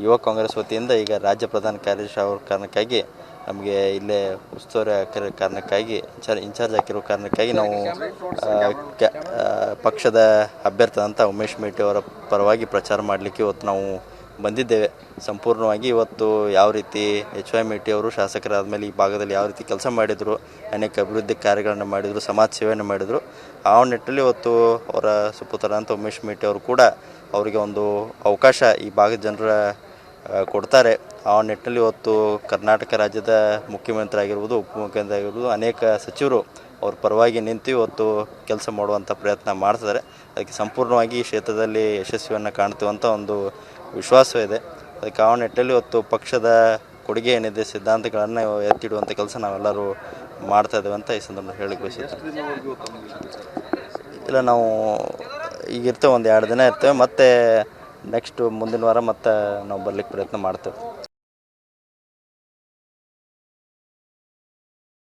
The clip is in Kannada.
ಯುವ ಕಾಂಗ್ರೆಸ್ ವತಿಯಿಂದ ಈಗ ರಾಜ್ಯ ಪ್ರಧಾನ ಕಾರ್ಯದರ್ಶಿ ಅವ್ರ ಕಾರಣಕ್ಕಾಗಿ ನಮಗೆ ಇಲ್ಲೇ ಉಸ್ತುವಾರಿ ಹಾಕಿರೋ ಕಾರಣಕ್ಕಾಗಿ ಇನ್ಚಾರ್ಜ್ ಹಾಕಿರೋ ಕಾರಣಕ್ಕಾಗಿ ನಾವು ಪಕ್ಷದ ಅಭ್ಯರ್ಥಿಯಾದಂಥ ಉಮೇಶ್ ಮೇಟಿ ಅವರ ಪರವಾಗಿ ಪ್ರಚಾರ ಮಾಡಲಿಕ್ಕೆ ಇವತ್ತು ನಾವು ಬಂದಿದ್ದೇವೆ. ಸಂಪೂರ್ಣವಾಗಿ ಇವತ್ತು ಯಾವ ರೀತಿ HY ಮೇಟಿ ಅವರು ಶಾಸಕರಾದ ಮೇಲೆ ಈ ಭಾಗದಲ್ಲಿ ಯಾವ ರೀತಿ ಕೆಲಸ ಮಾಡಿದರು, ಅನೇಕ ಅಭಿವೃದ್ಧಿ ಕಾರ್ಯಗಳನ್ನು ಮಾಡಿದರು, ಸಮಾಜ ಸೇವೆಯನ್ನು ಮಾಡಿದರು. ಆ ನಿಟ್ಟಿನಲ್ಲಿ ಇವತ್ತು ಅವರ ಸುಪುತ್ರರಂಥ ಉಮೇಶ್ ಮೇಟಿ ಅವರು ಕೂಡ ಅವರಿಗೆ ಒಂದು ಅವಕಾಶ ಈ ಭಾಗದ ಜನರ ಕೊಡ್ತಾರೆ. ಆ ನಿಟ್ಟಿನಲ್ಲಿ ಇವತ್ತು ಕರ್ನಾಟಕ ರಾಜ್ಯದ ಮುಖ್ಯಮಂತ್ರಿ ಆಗಿರ್ಬೋದು, ಉಪಮುಖ್ಯಮಂತ್ರಿ ಆಗಿರ್ಬೋದು, ಅನೇಕ ಸಚಿವರು ಅವ್ರ ಪರವಾಗಿ ನಿಂತು ಇವತ್ತು ಕೆಲಸ ಮಾಡುವಂಥ ಪ್ರಯತ್ನ ಮಾಡ್ತಿದ್ದಾರೆ. ಅದಕ್ಕೆ ಸಂಪೂರ್ಣವಾಗಿ ಈ ಕ್ಷೇತ್ರದಲ್ಲಿ ಯಶಸ್ವಿಯನ್ನು ಕಾಣ್ತೀವಂಥ ಒಂದು ವಿಶ್ವಾಸವಿದೆ. ಅದಕ್ಕೆ ಆ ನಿಟ್ಟಿನಲ್ಲಿ ಇವತ್ತು ಪಕ್ಷದ ಕೊಡುಗೆ ಏನಿದೆ, ಸಿದ್ಧಾಂತಗಳನ್ನು ಎತ್ತಿಡುವಂಥ ಕೆಲಸ ನಾವೆಲ್ಲರೂ ಮಾಡ್ತಾ ಇದ್ದೇವೆ ಅಂತ ಈ ಸಂದರ್ಭ ಹೇಳಕ್ಕೆ ಬಯಸುತ್ತೇವೆ. ಇಲ್ಲ, ನಾವು ಈಗ ಇರ್ತೇವೆ, ಒಂದು 2 ದಿನ ಇರ್ತೇವೆ, ಮತ್ತು ನೆಕ್ಸ್ಟ್ ಮುಂದಿನ ವಾರ ಮತ್ತೆ ನಾವು ಬರ್ಲಿಕ್ಕೆ ಪ್ರಯತ್ನ ಮಾಡ್ತೇವೆ.